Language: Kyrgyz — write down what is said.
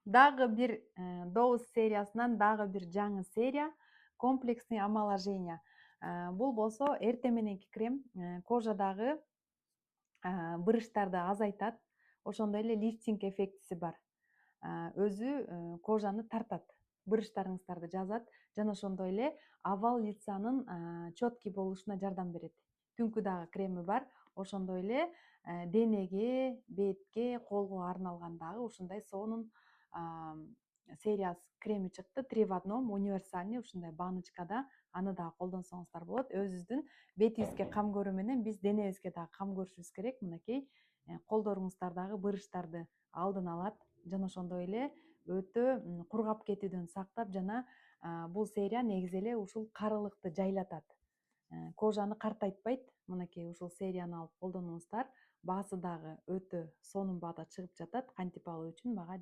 Дагы бир Доус сериясынан дагы бир жаңы серия комплексный омоложение. Бул болсо эртең мененки крем кожадагы бырыштарды азайтат, ошондой эле лифтинг эффектиси бар. Өзү кожаны тартат, бырыштарыңыздарды жазат жана ошондой эле овал лицанын четкий болушуна жардам берет. Түнкү дагы креми бар, ошондой эле денеге, бетке, колго арналган дагы ушундай сонун сериясы креми чыкты. 3 в 1 универсальный ушундай баночкада, аны дагы колдонсоңуздар болот. Өзүбүздүн бетибизге кам көрүү менен биз денебизге дагы кам көрүшүбүз керек. Мынакей колдоруңуздардагы бырыштарды алдын алат жана ошондой эле өтө кургап кетүүдөн сактап жана бул серия негизи эле ушул карылыкты жайлатат. Кожаны картайтпайт. Мынакей ушул серияны алып колдонуңуздар. Баасы дагы өтө сонун баада чыгып жатат. Кантип алуу үчүн мага